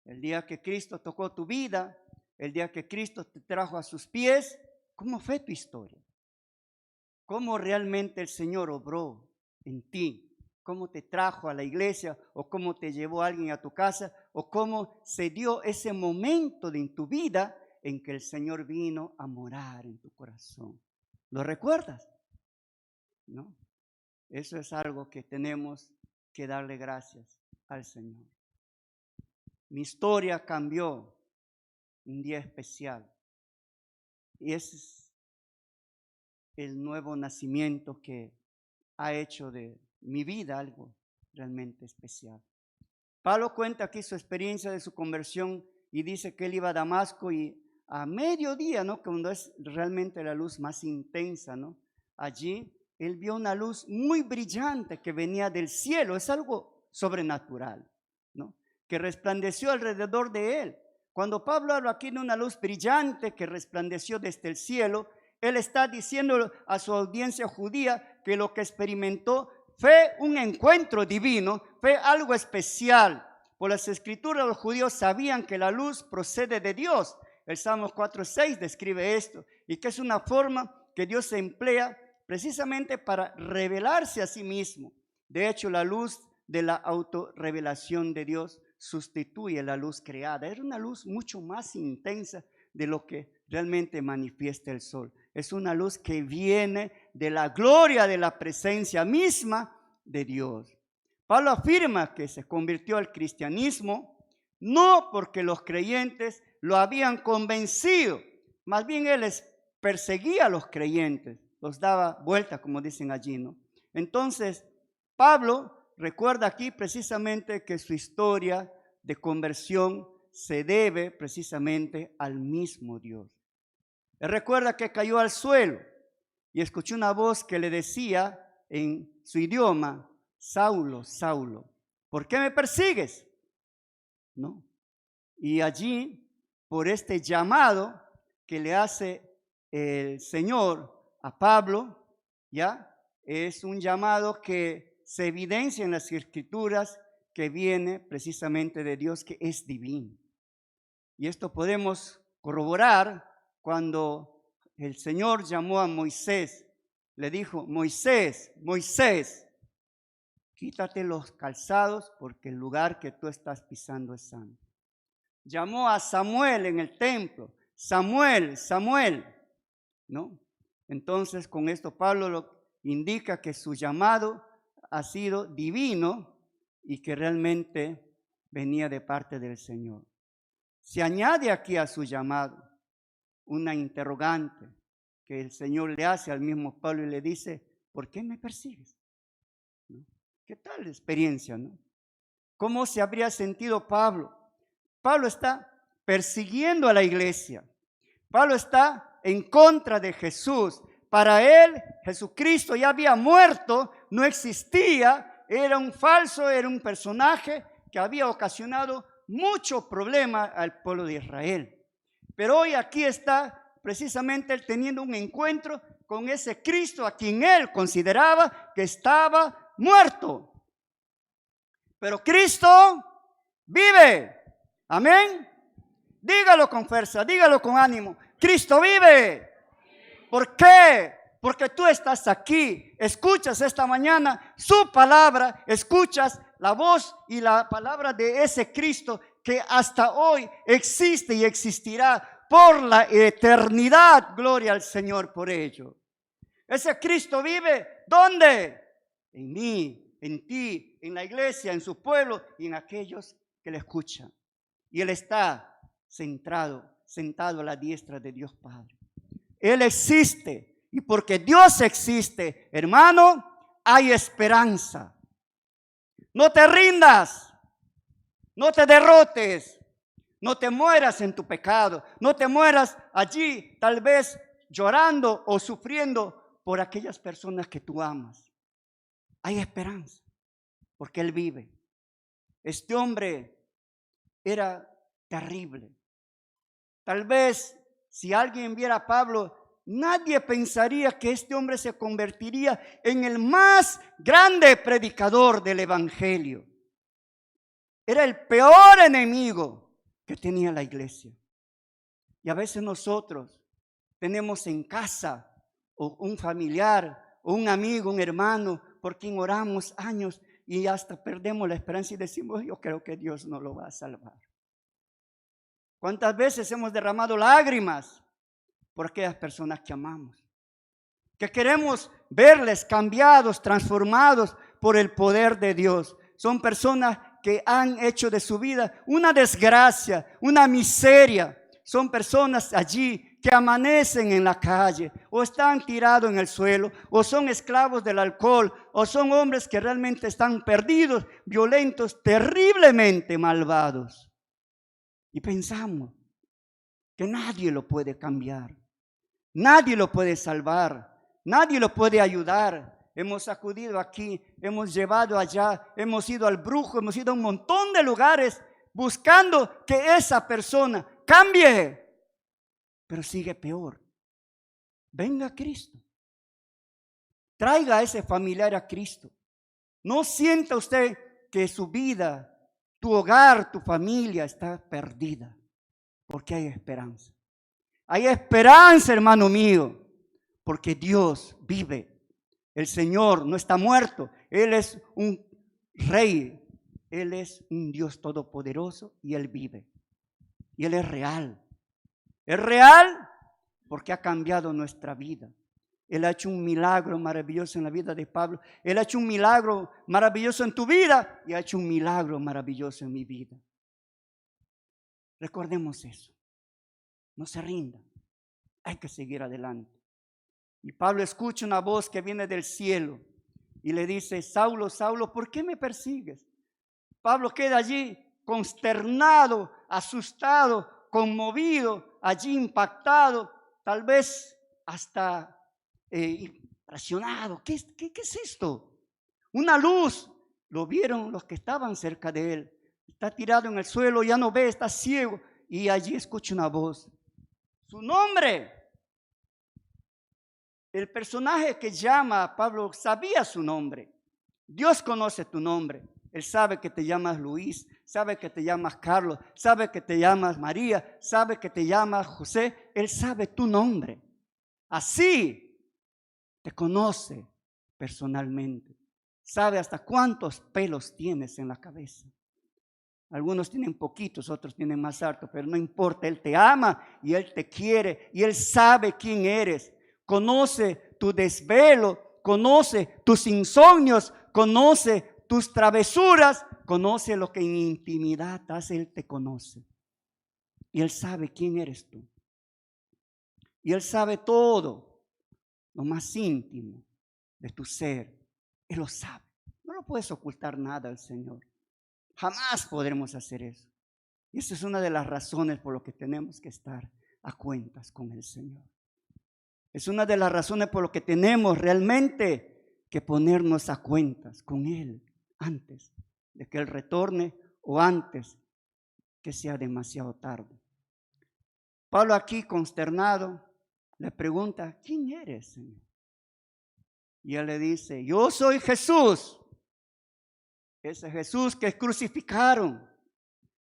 El día que Cristo tocó tu vida, el día que Cristo te trajo a sus pies, ¿cómo fue tu historia? ¿Cómo realmente el Señor obró en ti? ¿Cómo te trajo a la iglesia? ¿O cómo te llevó alguien a tu casa? ¿O cómo se dio ese momento en tu vida en que el Señor vino a morar en tu corazón? ¿Lo recuerdas? ¿No? Eso es algo que tenemos que darle gracias al Señor. Mi historia cambió un día especial. Y ese es el nuevo nacimiento que ha hecho de mi vida algo realmente especial. Pablo cuenta aquí su experiencia de su conversión y dice que él iba a Damasco y a mediodía, ¿no? Cuando es realmente la luz más intensa, ¿no? Allí él vio una luz muy brillante que venía del cielo, es algo sobrenatural, ¿no? Que resplandeció alrededor de él. Cuando Pablo habla aquí de una luz brillante que resplandeció desde el cielo, él está diciendo a su audiencia judía que lo que experimentó fue un encuentro divino, fue algo especial. Por las escrituras los judíos sabían que la luz procede de Dios. El Salmo 4:6 describe esto, y que es una forma que Dios emplea precisamente para revelarse a sí mismo. De hecho, la luz de la autorrevelación de Dios sustituye la luz creada. Era una luz mucho más intensa de lo que realmente manifiesta el sol. Es una luz que viene de la gloria de la presencia misma de Dios. Pablo afirma que se convirtió al cristianismo no porque los creyentes lo habían convencido, más bien él perseguía a los creyentes, los daba vuelta, como dicen allí, ¿no? Entonces, Pablo recuerda aquí precisamente que su historia de conversión se debe precisamente al mismo Dios. Él recuerda que cayó al suelo y escuchó una voz que le decía en su idioma, Saulo, Saulo, ¿por qué me persigues? ¿No? Y allí, por este llamado que le hace el Señor a Pablo, ¿ya? Es un llamado que se evidencia en las Escrituras, que viene precisamente de Dios, que es divino. Y esto podemos corroborar cuando el Señor llamó a Moisés. Le dijo, Moisés, Moisés. quítate los calzados porque el lugar que tú estás pisando es santo. Llamó a Samuel en el templo, Samuel, Samuel, ¿no? Entonces con esto Pablo lo indica que su llamado ha sido divino y que realmente venía de parte del Señor. Se añade aquí a su llamado una interrogante que el Señor le hace al mismo Pablo y le dice, ¿por qué me persigues? ¿No? ¿Qué tal experiencia, no? ¿Cómo se habría sentido Pablo? Pablo está persiguiendo a la iglesia. Pablo está en contra de Jesús. Para él, Jesucristo ya había muerto, no existía, era un falso, era un personaje que había ocasionado mucho problema al pueblo de Israel. Pero hoy aquí está precisamente él teniendo un encuentro con ese Cristo a quien él consideraba que estaba muerto. Pero Cristo vive. Amén. Dígalo con fuerza, dígalo con ánimo. Cristo vive. ¿Por qué? Porque tú estás aquí, escuchas esta mañana su palabra, escuchas la voz y la palabra de ese Cristo que hasta hoy existe y existirá por la eternidad. Gloria al Señor por ello. Ese Cristo vive, ¿dónde? En mí, en ti, en la iglesia, en su pueblo y en aquellos que le escuchan. Y Él está sentado a la diestra de Dios Padre. Él existe, y porque Dios existe, hermano, hay esperanza. No te rindas, no te derrotes, no te mueras en tu pecado, no te mueras allí tal vez llorando o sufriendo por aquellas personas que tú amas. Hay esperanza, porque Él vive. Este hombre era terrible. Tal vez si alguien viera a Pablo, nadie pensaría que este hombre se convertiría en el más grande predicador del evangelio. Era el peor enemigo que tenía la iglesia. Y a veces nosotros tenemos en casa o un familiar o un amigo, un hermano por quien oramos años y hasta perdemos la esperanza y decimos, yo creo que Dios no lo va a salvar. ¿Cuántas veces hemos derramado lágrimas por aquellas personas que amamos? Que queremos verles cambiados, transformados por el poder de Dios. Son personas que han hecho de su vida una desgracia, una miseria. Son personas allí que amanecen en la calle o están tirados en el suelo o son esclavos del alcohol o son hombres que realmente están perdidos, violentos, terriblemente malvados. Y pensamos que nadie lo puede cambiar, nadie lo puede salvar, nadie lo puede ayudar. Hemos acudido aquí, hemos llevado allá, hemos ido al brujo, hemos ido a un montón de lugares buscando que esa persona cambie, pero sigue peor. Venga a Cristo, traiga a ese familiar a Cristo. No sienta usted que su vida, tu hogar, tu familia está perdida, porque hay esperanza. Hay esperanza, hermano mío, porque Dios vive. El Señor no está muerto. Él es un rey. Él es un Dios todopoderoso y Él vive. Y Él es real. Es real porque ha cambiado nuestra vida. Él ha hecho un milagro maravilloso en la vida de Pablo. Él ha hecho un milagro maravilloso en tu vida y ha hecho un milagro maravilloso en mi vida. Recordemos eso. No se rinda. Hay que seguir adelante. Y Pablo escucha una voz que viene del cielo y le dice, Saulo, Saulo, ¿por qué me persigues? Pablo queda allí consternado, asustado, conmovido, allí impactado, tal vez hasta impresionado. ¿Qué es esto? Una luz. Lo vieron los que estaban cerca de él. Está tirado en el suelo, ya no ve, está ciego. Y allí escucha una voz. Su nombre. El personaje que llama a Pablo sabía su nombre. Dios conoce tu nombre. Él sabe que te llamas Luis, sabe que te llamas Carlos, sabe que te llamas María, sabe que te llamas José. Él sabe tu nombre. Así te conoce personalmente. sabe hasta cuántos pelos tienes en la cabeza. Algunos tienen poquitos, otros tienen más harto, pero no importa, Él te ama y Él te quiere y Él sabe quién eres. Conoce tu desvelo, conoce tus insomnios, conoce tus travesuras, conoce lo que en intimidad hace, Él te conoce. Y Él sabe quién eres tú. Y Él sabe todo, lo más íntimo de tu ser. Él lo sabe. No lo puedes ocultar nada al Señor. Jamás podremos hacer eso. Y esa es una de las razones por las que tenemos que estar a cuentas con el Señor. Es una de las razones por las que tenemos realmente que ponernos a cuentas con Él antes de que Él retorne o antes que sea demasiado tarde. Pablo aquí consternado le pregunta, ¿quién eres, Señor? Y Él le dice, yo soy Jesús. Ese Jesús que crucificaron,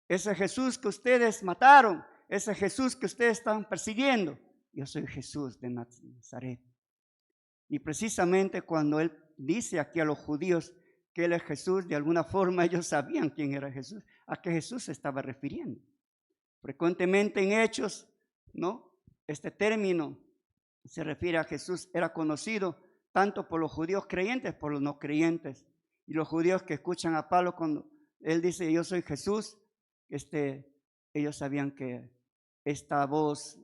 ese Jesús que ustedes mataron, ese Jesús que ustedes están persiguiendo. Yo soy Jesús de Nazaret. Y precisamente cuando Él dice aquí a los judíos que Él es Jesús, de alguna forma ellos sabían quién era Jesús, a qué Jesús se estaba refiriendo. Frecuentemente en Hechos, ¿no? Este término se refiere a Jesús, era conocido tanto por los judíos creyentes, por los no creyentes. Y los judíos que escuchan a Pablo cuando él dice yo soy Jesús, ellos sabían que esta voz,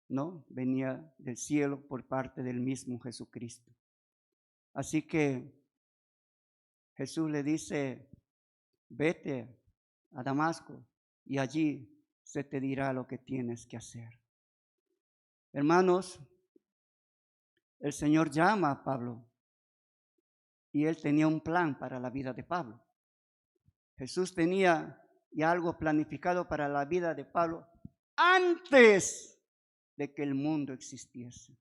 ¿no?, venía del cielo por parte del mismo Jesucristo. Así que Jesús le dice, vete a Damasco y allí se te dirá lo que tienes que hacer. Hermanos, el Señor llama a Pablo. Y Él tenía un plan para la vida de Pablo. Jesús tenía ya algo planificado para la vida de Pablo antes de que el mundo existiese.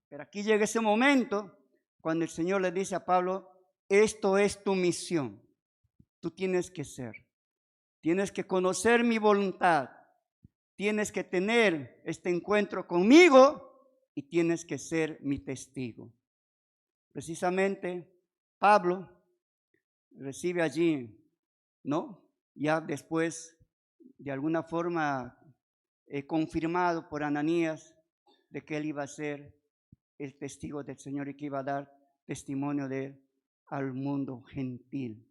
Pero aquí llega ese momento cuando el Señor le dice a Pablo, esto es tu misión. Tú tienes que ser. Tienes que conocer mi voluntad. Tienes que tener este encuentro conmigo y tienes que ser mi testigo. Precisamente Pablo recibe allí, ¿no?, ya después de alguna forma confirmado por Ananías de que él iba a ser el testigo del Señor y que iba a dar testimonio de él al mundo gentil.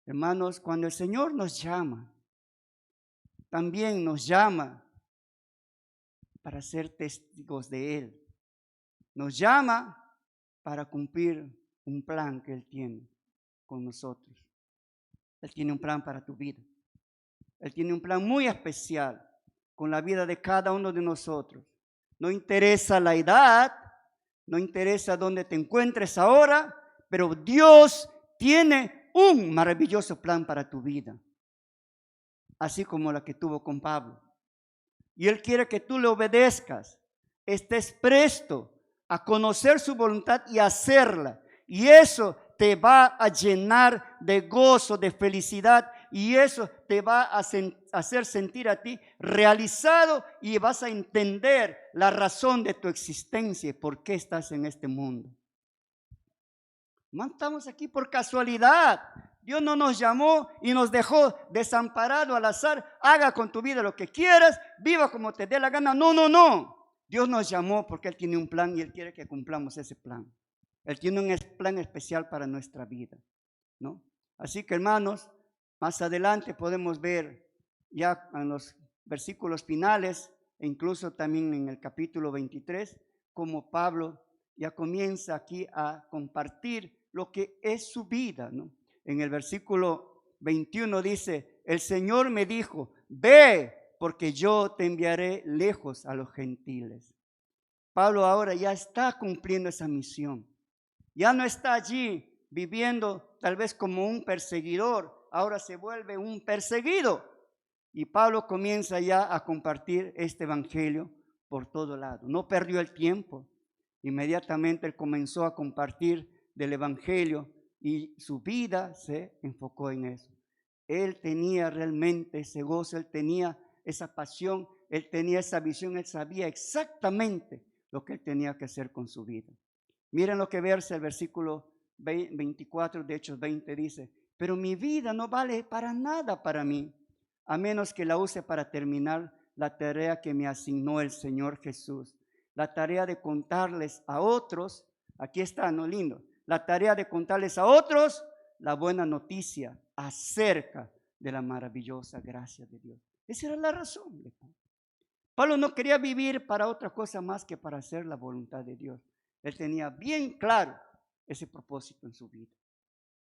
Hermanos, cuando el Señor nos llama, también nos llama para ser testigos de Él. Nos llama para cumplir un plan que Él tiene con nosotros. Él tiene un plan para tu vida. Él tiene un plan muy especial con la vida de cada uno de nosotros. No interesa la edad, no interesa dónde te encuentres ahora, pero Dios tiene un maravilloso plan para tu vida, así como la que tuvo con Pablo. Y Él quiere que tú le obedezcas, estés presto a conocer su voluntad y hacerla. Y eso te va a llenar de gozo, de felicidad, y eso te va a hacer sentir a ti realizado y vas a entender la razón de tu existencia y por qué estás en este mundo. No estamos aquí por casualidad. Dios no nos llamó y nos dejó desamparado al azar. Haga con tu vida lo que quieras, viva como te dé la gana. No, no, no. Dios nos llamó porque Él tiene un plan y Él quiere que cumplamos ese plan. Él tiene un plan especial para nuestra vida, ¿no? Así que, hermanos, más adelante podemos ver ya en los versículos finales e incluso también en el capítulo 23, como Pablo ya comienza aquí a compartir lo que es su vida, ¿no? En el versículo 21 dice, el Señor me dijo, ve, porque yo te enviaré lejos a los gentiles. Pablo ahora ya está cumpliendo esa misión. Ya no está allí viviendo tal vez como un perseguidor, ahora se vuelve un perseguido. Y Pablo comienza ya a compartir este evangelio por todo lado. No perdió el tiempo. Inmediatamente él comenzó a compartir del evangelio y su vida se enfocó en eso. Él tenía realmente ese gozo, él tenía esa pasión, él tenía esa visión, él sabía exactamente lo que él tenía que hacer con su vida. Miren lo que versa el versículo 24 de Hechos 20 dice, pero mi vida no vale para nada para mí, a menos que la use para terminar la tarea que me asignó el Señor Jesús. La tarea de contarles a otros, aquí está, ¿no lindo? La tarea de contarles a otros la buena noticia acerca de la maravillosa gracia de Dios. Esa era la razón de Pablo. Pablo no quería vivir para otra cosa más que para hacer la voluntad de Dios. Él tenía bien claro ese propósito en su vida.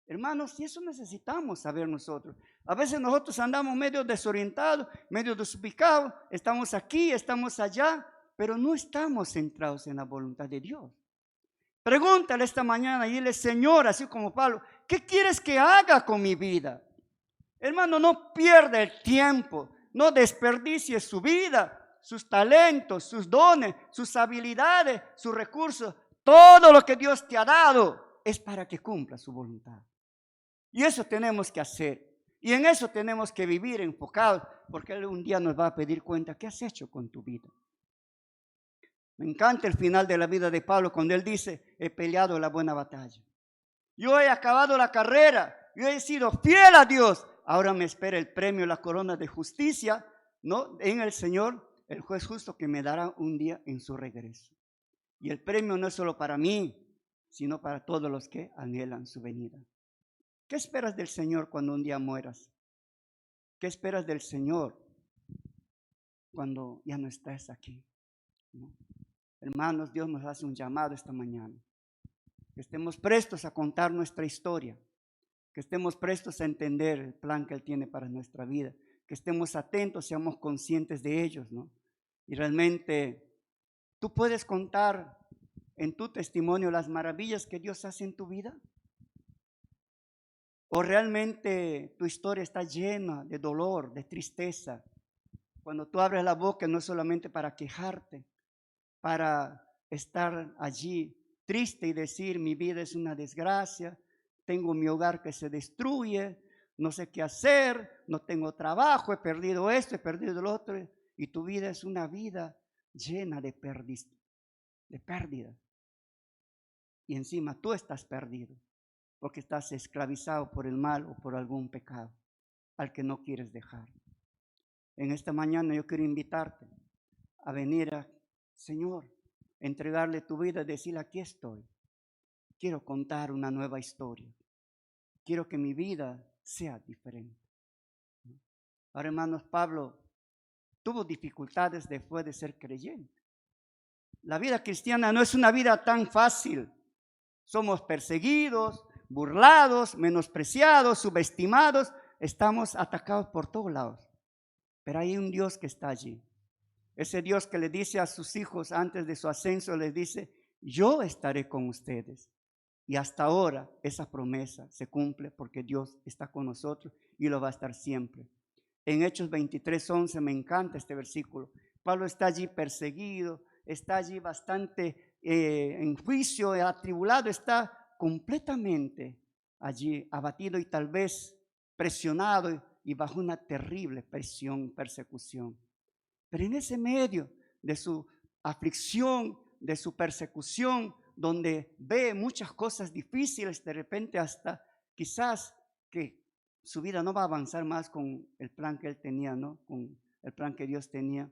Hermanos, y eso necesitamos saber nosotros. A veces nosotros andamos medio desorientados, medio desubicados, estamos aquí, estamos allá, pero no estamos centrados en la voluntad de Dios. Pregúntale esta mañana y dile, Señor, así como Pablo, ¿qué quieres que haga con mi vida? Hermano, no pierda el tiempo, no desperdicie su vida, sus talentos, sus dones, sus habilidades, sus recursos. Todo lo que Dios te ha dado es para que cumpla su voluntad. Y eso tenemos que hacer. Y en eso tenemos que vivir enfocados, porque Él un día nos va a pedir cuenta, ¿qué has hecho con tu vida? Me encanta el final de la vida de Pablo cuando él dice, he peleado la buena batalla. Yo he acabado la carrera, yo he sido fiel a Dios. Ahora me espera el premio, la corona de justicia, ¿no? En el Señor, el juez justo que me dará un día en su regreso. Y el premio no es solo para mí, sino para todos los que anhelan su venida. ¿Qué esperas del Señor cuando un día mueras? ¿Qué esperas del Señor cuando ya no estés aquí? ¿No? Hermanos, Dios nos hace un llamado esta mañana. Que estemos prestos a contar nuestra historia. Que estemos prestos a entender el plan que Él tiene para nuestra vida. Que estemos atentos, seamos conscientes de ellos, ¿no? Y realmente tú puedes contar en tu testimonio las maravillas que Dios hace en tu vida. ¿O realmente tu historia está llena de dolor, de tristeza? Cuando tú abres la boca no es solamente para quejarte, para estar allí triste y decir mi vida es una desgracia, tengo mi hogar que se destruye, no sé qué hacer, no tengo trabajo, he perdido esto, he perdido lo otro, y tu vida es una vida llena de pérdida. Y encima tú estás perdido, porque estás esclavizado por el mal o por algún pecado al que no quieres dejar. En esta mañana yo quiero invitarte a venir a Señor, entregarle tu vida y decirle, aquí estoy. Quiero contar una nueva historia. Quiero que mi vida sea diferente. Ahora, hermanos, Pablo tuvo dificultades después de ser creyente. La vida cristiana no es una vida tan fácil. Somos perseguidos, burlados, menospreciados, subestimados. Estamos atacados por todos lados. Pero hay un Dios que está allí. Ese Dios que le dice a sus hijos antes de su ascenso, les dice, yo estaré con ustedes. Y hasta ahora esa promesa se cumple porque Dios está con nosotros y lo va a estar siempre. En Hechos 23:11 me encanta este versículo. Pablo está allí perseguido, está allí bastante en juicio, atribulado, está completamente allí abatido y tal vez presionado y bajo una terrible presión, persecución. Pero en ese medio de su aflicción, de su persecución, donde ve muchas cosas difíciles, de repente hasta quizás que su vida no va a avanzar más con el plan que él tenía, ¿no? Con el plan que Dios tenía.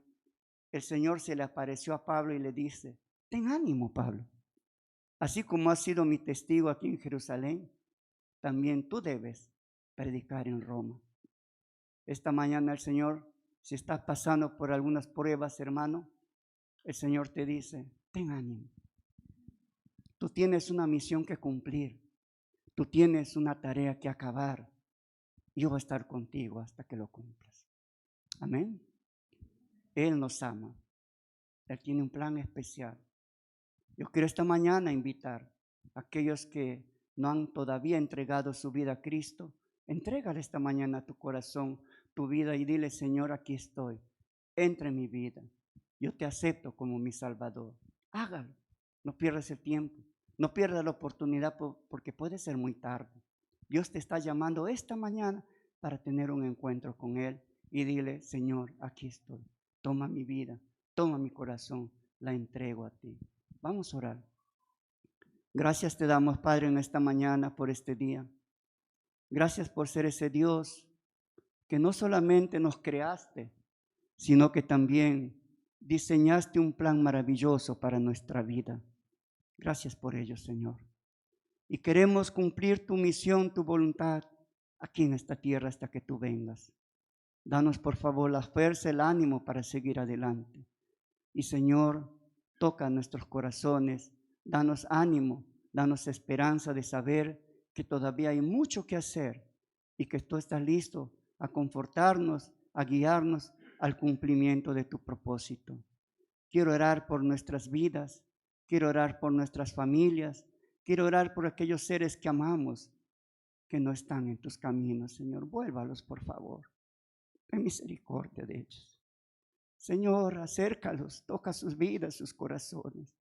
El Señor se le apareció a Pablo y le dice, ten ánimo, Pablo. Así como has sido mi testigo aquí en Jerusalén, también tú debes predicar en Roma. Esta mañana el Señor, si estás pasando por algunas pruebas, hermano, el Señor te dice, ten ánimo. Tú tienes una misión que cumplir. Tú tienes una tarea que acabar. Yo voy a estar contigo hasta que lo cumplas. Amén. Él nos ama. Él tiene un plan especial. Yo quiero esta mañana invitar a aquellos que no han todavía entregado su vida a Cristo. Entrégale esta mañana tu corazón, tu vida y dile, Señor, aquí estoy. Entra en mi vida. Yo te acepto como mi Salvador. Hágalo. No pierdas el tiempo. No pierdas la oportunidad porque puede ser muy tarde. Dios te está llamando esta mañana para tener un encuentro con Él y dile, Señor, aquí estoy. Toma mi vida, toma mi corazón, la entrego a ti. Vamos a orar. Gracias te damos, Padre, en esta mañana por este día. Gracias por ser ese Dios que no solamente nos creaste, sino que también diseñaste un plan maravilloso para nuestra vida. Gracias por ello, Señor. Y queremos cumplir tu misión, tu voluntad aquí en esta tierra hasta que tú vengas. Danos, por favor, la fuerza, el ánimo para seguir adelante. Y, Señor, toca nuestros corazones, danos ánimo, danos esperanza de saber que todavía hay mucho que hacer y que tú estás listo a confortarnos, a guiarnos al cumplimiento de tu propósito. Quiero orar por nuestras vidas, quiero orar por nuestras familias, quiero orar por aquellos seres que amamos, que no están en tus caminos, Señor. Vuélvalos, por favor. Ten misericordia de ellos. Señor, acércalos, toca sus vidas, sus corazones.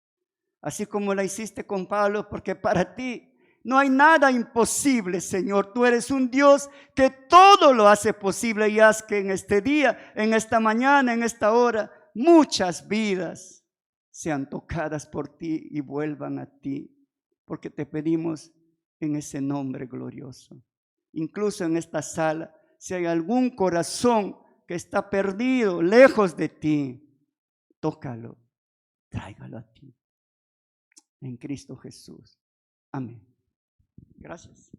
Así como la hiciste con Pablo, porque para ti no hay nada imposible, Señor. Tú eres un Dios que todo lo hace posible y haz que en este día, en esta mañana, en esta hora, muchas vidas sean tocadas por ti y vuelvan a ti, porque te pedimos en ese nombre glorioso. Incluso en esta sala, si hay algún corazón que está perdido, lejos de ti, tócalo, tráigalo a ti. En Cristo Jesús. Amén. Gracias.